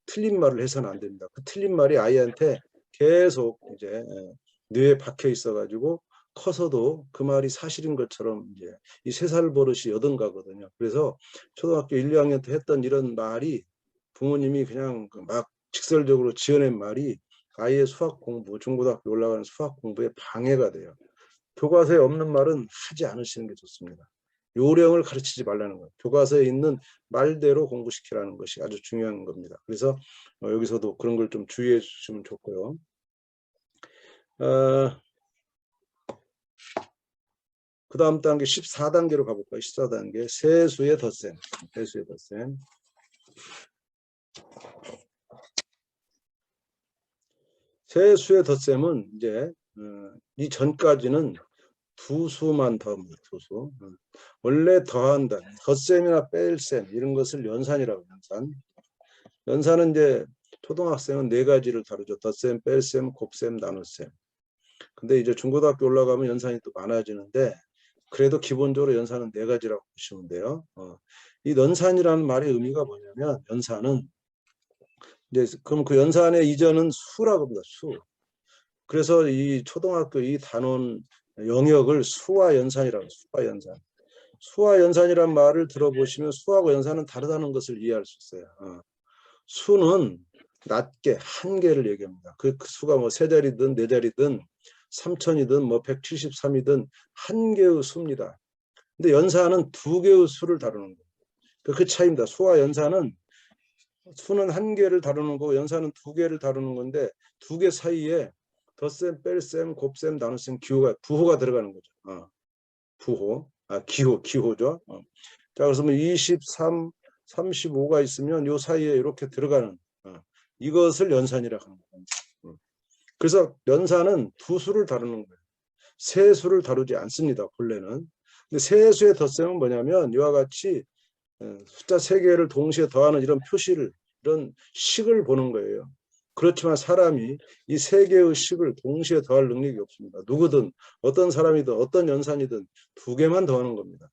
틀린 말을 해서는 안 됩니다. 그 틀린 말이 아이한테 계속 이제 뇌에 박혀 있어가지고 커서도 그 말이 사실인 것처럼 이제 이 3살 버릇이 여든가거든요. 그래서 초등학교 1, 2학년 때 했던 이런 말이 부모님이 그냥 막 직설적으로 지어낸 말이 아이의 수학 공부, 중고등학교 올라가는 수학 공부에 방해가 돼요. 교과서에 없는 말은 하지 않으시는 게 좋습니다. 요령을 가르치지 말라는 거예요. 교과서에 있는 말대로 공부시키라는 것이 아주 중요한 겁니다. 그래서 여기서도 그런 걸 좀 주의해 주시면 좋고요. 그 다음 단계 14단계로 가볼까요? 14단계 세수의 덧셈. 세수의 덧셈. 세수의 덧셈은 이제 이 전까지는 두 수만 더합니다. 두 수. 원래 더한다. 덧셈이나 뺄셈 이런 것을 연산이라고 연산. 연산은 이제 초등학생은 4가지를 다루죠. 덧셈, 뺄셈, 곱셈, 나눗셈. 근데 이제 중고등학교 올라가면 연산이 또 많아지는데 그래도 기본적으로 연산은 4가지라고 보시면 돼요. 이 연산이라는 말의 의미가 뭐냐면 연산은 이제 그럼 그 연산의 이전은 수라고 합니다. 수. 그래서 이 초등학교 이 단원 영역을 수와 연산이라고 해요. 수와 연산. 수와 연산이란 말을 들어보시면 수하고 연산은 다르다는 것을 이해할 수 있어요. 수는 낮게 한 개를 얘기합니다. 그 수가 뭐 3자리든 4자리든 3000이든 뭐 173이든 한 개의 수입니다. 근데 연산은 2개의 수를 다루는 거예요. 그 차이입니다. 수와 연산은 수는 한 개를 다루는 거고 연산은 2개를 다루는 건데 2개 사이에 덧셈, 뺄셈, 곱셈, 나눗셈, 부호가 들어가는 거죠. 부호, 기호죠. 자, 그래서 뭐 23, 35가 있으면 요 사이에 이렇게 들어가는 이것을 연산이라고 합니다. 그래서 연산은 두 수를 다루는 거예요. 세 수를 다루지 않습니다. 본래는. 근데 세 수의 덧셈은 뭐냐면 이와 같이 숫자 3개를 동시에 더하는 이런 표시를 이런 식을 보는 거예요. 그렇지만 사람이 이 세 개의 식을 동시에 더할 능력이 없습니다. 누구든 어떤 사람이든 어떤 연산이든 두 개만 더하는 겁니다.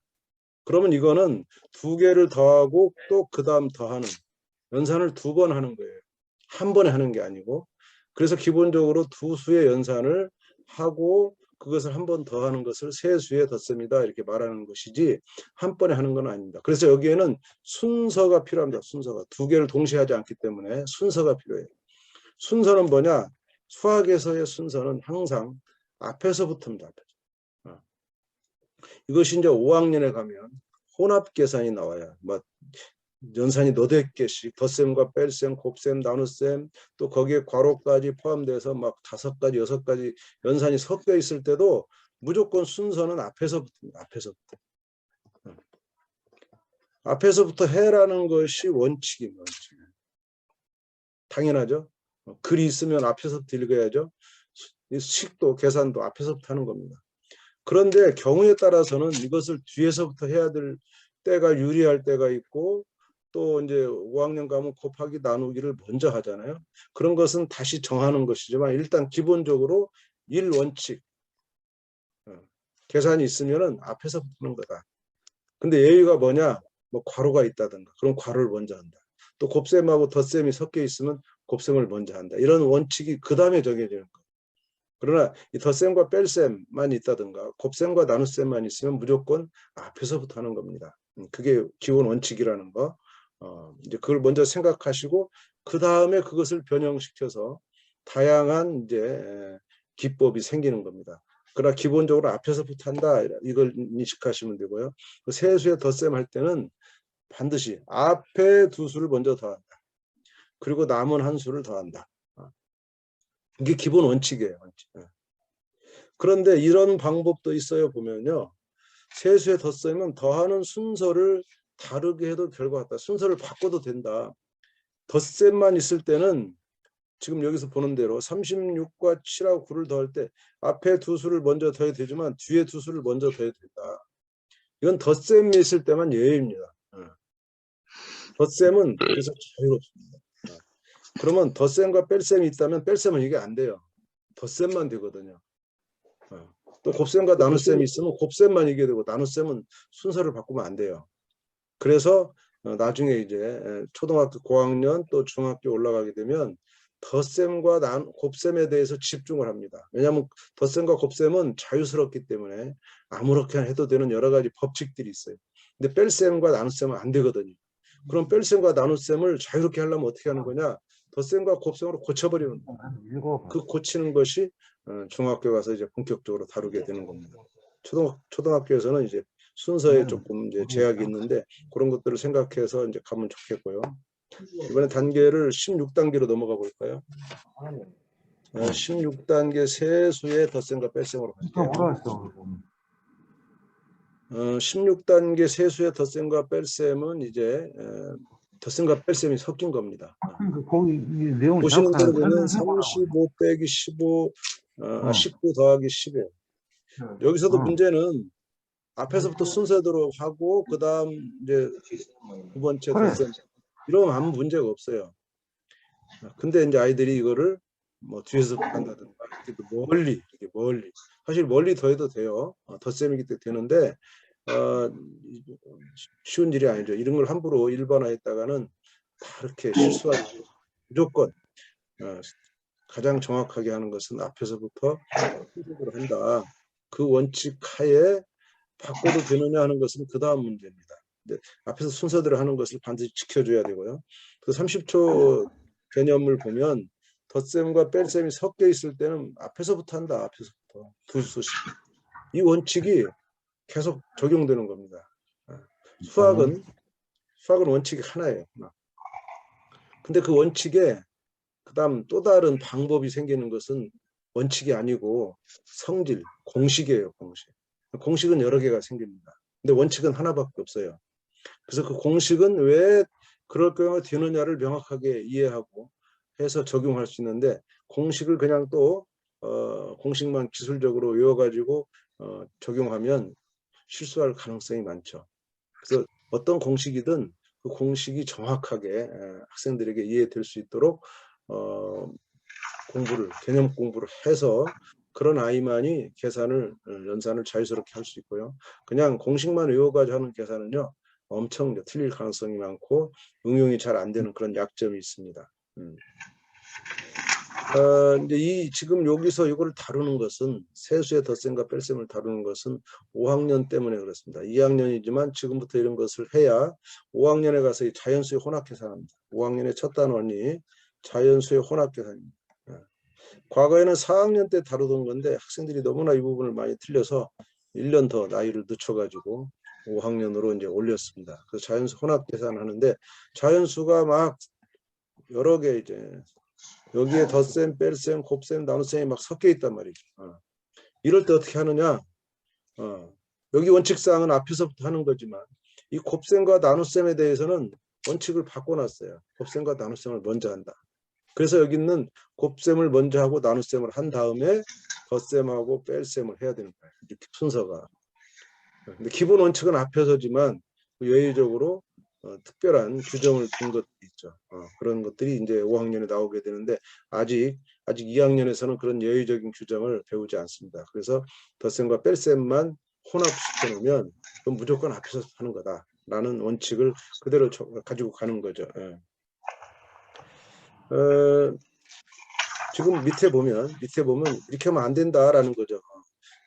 그러면 이거는 두 개를 더하고 또 그 다음 더하는 연산을 두 번 하는 거예요. 한 번에 하는 게 아니고. 그래서 기본적으로 두 수의 연산을 하고 그것을 한 번 더 하는 것을 세 수의 덧셈이다 이렇게 말하는 것이지 한 번에 하는 건 아닙니다. 그래서 여기에는 순서가 필요합니다. 순서가. 두 개를 동시에 하지 않기 때문에 순서가 필요해요. 순서는 뭐냐? 수학에서의 순서는 항상 앞에서부터입니다. 앞에서. 이것이 이제 5학년에 가면 혼합 계산이 나와요. 뭐 연산이 너댓 개씩 덧셈과 뺄셈, 곱셈, 나눗셈 또 거기에 괄호까지 포함돼서 막 5가지, 6가지 연산이 섞여 있을 때도 무조건 순서는 앞에서부터입니다. 앞에서부터. 앞에서부터 해라는 것이 원칙입니다. 원칙. 당연하죠. 글이 있으면 앞에서부터 읽어야죠. 식도 계산도 앞에서부터 하는 겁니다. 그런데 경우에 따라서는 이것을 뒤에서부터 해야 될 때가 유리할 때가 있고 또 이제 5학년 가면 곱하기 나누기를 먼저 하잖아요. 그런 것은 다시 정하는 것이지만 일단 기본적으로 1원칙 계산이 있으면은 앞에서부터 하는 거다. 근데 예의가 뭐냐? 뭐 괄호가 있다든가 그럼 괄호를 먼저 한다. 또 곱셈하고 덧셈이 섞여 있으면 곱셈을 먼저 한다. 이런 원칙이 그 다음에 정해지는 거예요. 그러나 이 덧셈과 뺄셈만 있다든가 곱셈과 나눗셈만 있으면 무조건 앞에서부터 하는 겁니다. 그게 기본 원칙이라는 거. 이제 그걸 먼저 생각하시고 그 다음에 그것을 변형시켜서 다양한 이제 기법이 생기는 겁니다. 그러나 기본적으로 앞에서부터 한다 이걸 인식하시면 되고요. 그 세수의 덧셈 할 때는 반드시 앞에 두 수를 먼저 더한다. 그리고 남은 한 수를 더한다. 이게 기본 원칙이에요. 원칙. 그런데 이런 방법도 있어요. 보면요. 세수의 덧셈은 더하는 순서를 다르게 해도 될 것 같다. 순서를 바꿔도 된다. 덧셈만 있을 때는 지금 여기서 보는 대로 36과 7하고 9를 더할 때 앞에 두 수를 먼저 더해도 되지만 뒤에 두 수를 먼저 더해도 된다. 이건 덧셈이 있을 때만 예외입니다. 덧셈은 그래서 자유롭습니다. 그러면 덧셈과 뺄셈이 있다면 뺄셈은 이게 안 돼요. 덧셈만 되거든요. 또 곱셈과 나눗셈이 있으면 곱셈만 이게 되고 나눗셈은 순서를 바꾸면 안 돼요. 그래서 나중에 이제 초등학교 고학년 또 중학교 올라가게 되면 덧셈과 곱셈에 대해서 집중을 합니다. 왜냐하면 덧셈과 곱셈은 자유스럽기 때문에 아무렇게나 해도 되는 여러 가지 법칙들이 있어요. 근데 뺄셈과 나눗셈은 안 되거든요. 그럼 뺄셈과 나눗셈을 자유롭게 하려면 어떻게 하는 거냐? 덧셈과 곱셈으로 고쳐버리는 거예요. 그 고치는 것이 중학교 가서 이제 본격적으로 다루게 되는 겁니다. 초등학교에서는 이제 순서에 조금 이제 제약이 있는데 그런 것들을 생각해서 이제 가면 좋겠고요. 이번에 단계를 16단계로 넘어가 볼까요? 16단계 세수의 덧셈과 뺄셈으로 갈게요. 16단계 세수의 덧셈과 뺄셈은 이제 덧셈과 뺄셈이 섞인 겁니다. 거기 내용 보시는 대로 보면 35 빼기 15, 19 더하기 10이에요. 여기서도 문제는 앞에서부터 순서대로 하고 그 다음 이제 두 번째 덧셈 이러면 아무 문제가 없어요. 근데 이제 아이들이 이거를 뭐 뒤에서 한다든가 이렇게 멀리 사실 멀리 더해도 돼요. 덧셈이기 때문에 되는데 쉬운 일이 아니죠. 이런 걸 함부로 일반화했다가는 다 이렇게 실수하죠. 무조건 가장 정확하게 하는 것은 앞에서부터 순서대로 한다. 그 원칙 하에 바꿔도 되느냐 하는 것은 그 다음 문제입니다. 근데 앞에서 순서대로 하는 것을 반드시 지켜줘야 되고요. 그 30초 개념을 보면 덧셈과 뺄셈이 섞여 있을 때는 앞에서부터 한다. 앞에서부터 두 수씩. 이 원칙이 계속 적용되는 겁니다. 수학은 원칙이 하나예요. 근데 그 원칙에 그다음 또 다른 방법이 생기는 것은 원칙이 아니고 성질, 공식이에요. 공식은 여러 개가 생깁니다. 근데 원칙은 하나밖에 없어요. 그래서 그 공식은 왜 그럴 경우에 되느냐를 명확하게 이해하고 해서 적용할 수 있는데 공식을 그냥 또 공식만 기술적으로 외워가지고 적용하면 실수할 가능성이 많죠. 그래서 어떤 공식이든 그 공식이 정확하게 학생들에게 이해될 수 있도록 개념 공부를 해서 그런 아이만이 연산을 자유스럽게 할 수 있고요. 그냥 공식만 외워가지고 하는 계산은요, 엄청 틀릴 가능성이 많고 응용이 잘 안 되는 그런 약점이 있습니다. 이제 지금 여기서 이걸 다루는 것은 세수의 덧셈과 뺄셈을 다루는 것은 5학년 때문에 그렇습니다. 2학년이지만 지금부터 이런 것을 해야 5학년에 가서 이 자연수의 혼합계산합니다. 5학년의 첫 단원이 자연수의 혼합계산입니다. 과거에는 4학년 때 다루던 건데 학생들이 너무나 이 부분을 많이 틀려서 1년 더 나이를 늦춰가지고 5학년으로 이제 올렸습니다. 그래서 자연수 혼합계산하는데 자연수가 막 여러 개 이제 여기에 덧셈, 뺄셈, 곱셈, 나눗셈이 막 섞여 있단 말이죠. 이럴 때 어떻게 하느냐? 여기 원칙사항은 앞에서부터 하는 거지만 이 곱셈과 나눗셈에 대해서는 원칙을 바꿔놨어요. 곱셈과 나눗셈을 먼저 한다. 그래서 여기 있는 곱셈을 먼저 하고 나눗셈을 한 다음에 덧셈하고 뺄셈을 해야 되는 거예요. 이렇게 순서가. 근데 기본 원칙은 앞에서지만 예외적으로 특별한 규정을 둔 것들이 있죠. 그런 것들이 이제 5학년에 나오게 되는데 아직 2학년에서는 그런 예외적인 규정을 배우지 않습니다. 그래서 덧셈과 뺄셈만 혼합시켜 놓으면 그건 무조건 앞에서 하는 거다라는 원칙을 그대로 가지고 가는 거죠. 지금 밑에 보면 이렇게 하면 안 된다라는 거죠.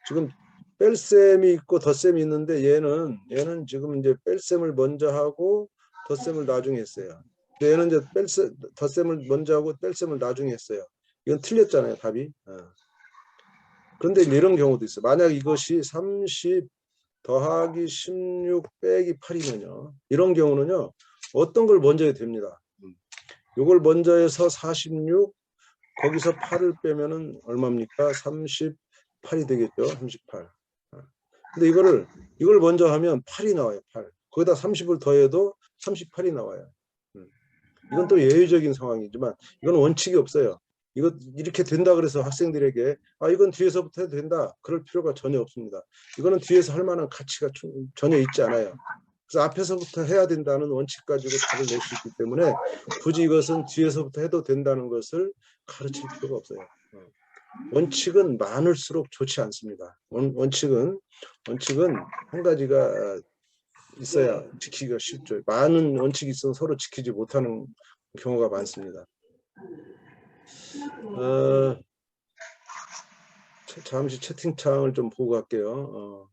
지금 뺄셈이 있고 덧셈이 있는데 얘는 지금 이제 뺄셈을 먼저 하고 덧셈을 나중에 했어요. 얘는 이제 덧셈을 먼저 하고 뺄셈을 나중에 했어요. 이건 틀렸잖아요, 답이. 그런데 이런 경우도 있어요. 만약 이것이 30 더하기 16 빼기 8이면요. 이런 경우는요. 어떤 걸 먼저 해도 됩니다. 이걸 먼저 해서 46 거기서 8을 빼면은 얼마입니까? 38이 되겠죠. 38. 근데 이걸 먼저 하면 8이 나와요. 8. 거기다 30을 더해도 38이 나와요. 이건 또 예외적인 상황이지만 이건 원칙이 없어요. 이거 이렇게 된다 그래서 학생들에게 이건 뒤에서부터 해도 된다. 그럴 필요가 전혀 없습니다. 이거는 뒤에서 할 만한 가치가 전혀 있지 않아요. 그래서 앞에서부터 해야 된다는 원칙 가지고 답을 낼 수 있기 때문에 굳이 이것은 뒤에서부터 해도 된다는 것을 가르칠 필요가 없어요. 원칙은 많을수록 좋지 않습니다. 원칙은 한 가지가 있어야 지키기가 쉽죠. 많은 원칙이 있어서 서로 지키지 못하는 경우가 많습니다. 잠시 채팅창을 좀 보고 갈게요.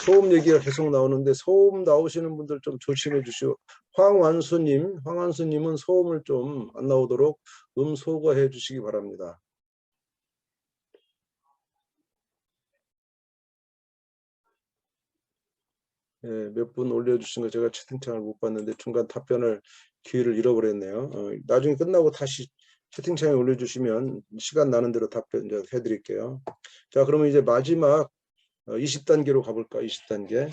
소음 얘기가 계속 나오는데 소음 나오시는 분들 좀 조심해 주시고 황완수님은 소음을 좀 안 나오도록 소거해 주시기 바랍니다. 예, 몇 분 올려주신 거 제가 채팅창을 못 봤는데 중간 답변을 기회를 잃어버렸네요. 나중에 끝나고 다시 채팅창에 올려주시면 시간 나는 대로 답변 해드릴게요. 자, 그러면 이제 마지막 20단계로 가볼까? 20단계.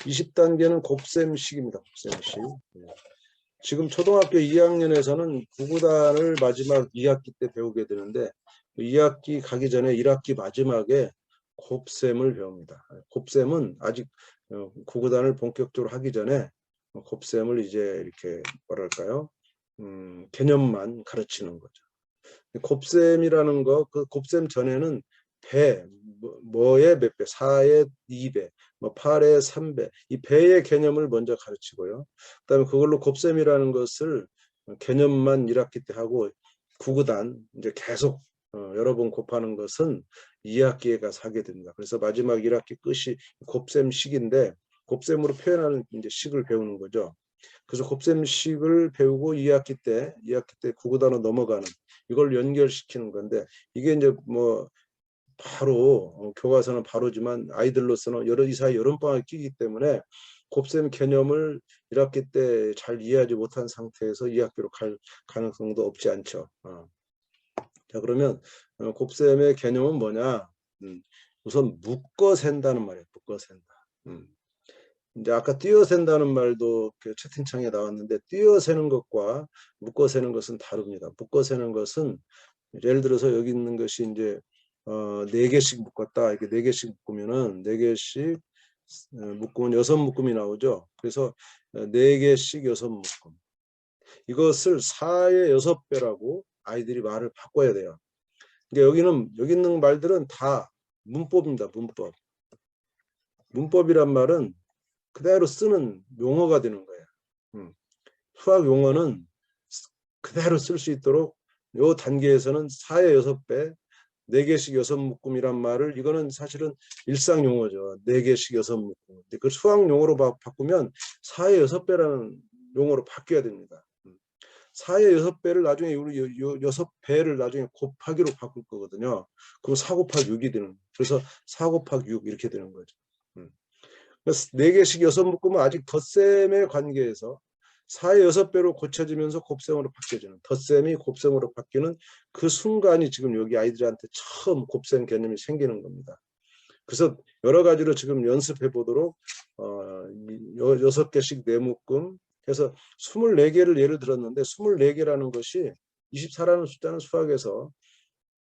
20단계는 곱셈식입니다. 곱셈식. 지금 초등학교 2학년에서는 구구단을 마지막 2학기 때 배우게 되는데 2학기 가기 전에 1학기 마지막에 곱셈을 배웁니다. 곱셈은 아직 구구단을 본격적으로 하기 전에 곱셈을 이제 이렇게 뭐랄까요? 개념만 가르치는 거죠. 곱셈이라는 거, 그 곱셈 전에는 배, 뭐의 몇 배, 4의 2배, 뭐 8의 3배, 이 배의 개념을 먼저 가르치고요. 그다음에 그걸로 곱셈이라는 것을 개념만 1학기 때 하고 구구단 이제 계속 여러 번 곱하는 것은 2학기에 가서 하게 됩니다. 그래서 마지막 1학기 끝이 곱셈식인데 곱셈으로 표현하는 이제 식을 배우는 거죠. 그래서 곱셈식을 배우고 2학기 때 구구단으로 넘어가는 이걸 연결시키는 건데 이게 이제 뭐 바로 교과서는 바로지만 아이들로서는 이 사이 여름방학이 끼기 때문에 곱셈 개념을 1학기 때 잘 이해하지 못한 상태에서 2학기로 갈 가능성도 없지 않죠. 자, 그러면 곱셈의 개념은 뭐냐? 우선 묶어 센다는 말이에요. 묶어 센다. 이제 아까 띄어 센다는 말도 그 채팅창에 나왔는데 띄어 세는 것과 묶어 세는 것은 다릅니다. 묶어 세는 것은 예를 들어서 여기 있는 것이 이제 4개씩 묶었다. 이렇게 4개씩 묶으면은 4개씩 묶으면 6묶음이 나오죠. 그래서 4개씩 6묶음. 이것을 4의 6배라고 아이들이 말을 바꿔야 돼요. 그러니까 여기 있는 말들은 다 문법입니다. 문법. 문법이란 말은 그대로 쓰는 용어가 되는 거예요. 수학 용어는 그대로 쓸 수 있도록 이 단계에서는 4의 6배, 4개씩 6묶음이란 말을, 이거는 사실은 일상 용어죠. 4개씩 6묶음. 근데 그 수학 용어로 바꾸면 4의 6배라는 용어로 바뀌어야 됩니다. 4의 6배를 나중에 우리 6배를 나중에 곱하기로 바꿀 거거든요. 그럼 4 곱하기 6이 되는 거예요. 그래서 4 곱하기 6 이렇게 되는 거죠. 그래서 4개씩 6묶음은 아직 덧셈의 관계에서 4의 6배로 고쳐지면서 곱셈으로 바뀌어지는, 덧셈이 곱셈으로 바뀌는 그 순간이 지금 여기 아이들한테 처음 곱셈 개념이 생기는 겁니다. 그래서 여러 가지로 지금 연습해 보도록 6개씩 4묶음 해서 24개를 예를 들었는데, 24개라는 것이 24라는 숫자는 수학에서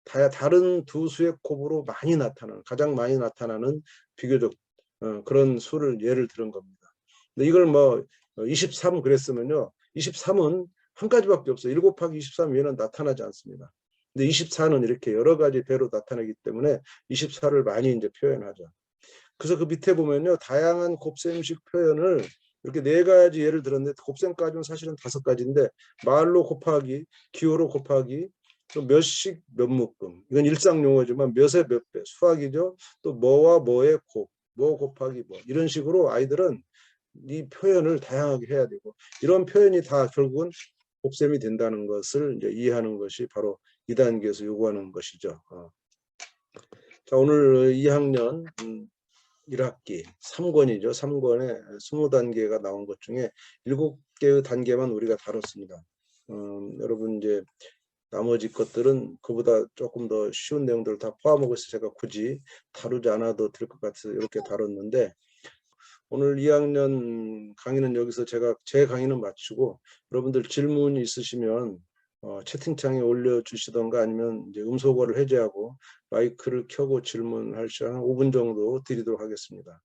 다른 두 수의 곱으로 많이 나타나는, 가장 많이 나타나는 비교적 그런 수를 예를 들은 겁니다. 근데 이걸 뭐 23 그랬으면요, 23은 한 가지밖에 없어요. 1 곱하기 23 외에는 나타나지 않습니다. 근데 24는 이렇게 여러 가지 배로 나타나기 때문에 24를 많이 이제 표현하죠. 그래서 그 밑에 보면요, 다양한 곱셈식 표현을 이렇게 4가지 예를 들었는데, 곱셈까지는 사실은 5가지인데 말로 곱하기, 기호로 곱하기, 또 몇씩 몇 묶음, 이건 일상 용어지만 몇의 몇 배, 수학이죠. 또 뭐와 뭐의 곱, 뭐 곱하기 뭐, 이런 식으로 아이들은 이 표현을 다양하게 해야 되고, 이런 표현이 다 결국은 곱셈이 된다는 것을 이제 이해하는 것이 바로 2단계에서 요구하는 것이죠. 자, 오늘 2학년 1학기 3권이죠. 3권에 20단계가 나온 것 중에 7개의 단계만 우리가 다뤘습니다. 여러분 이제 나머지 것들은 그보다 조금 더 쉬운 내용들을 다 포함하고 있어서 제가 굳이 다루지 않아도 될 것 같아서 이렇게 다뤘는데, 오늘 2학년 강의는 여기서 제 강의는 마치고, 여러분들 질문이 있으시면 채팅창에 올려주시던가 아니면 이제 음소거를 해제하고 마이크를 켜고 질문할 시간 5분 정도 드리도록 하겠습니다.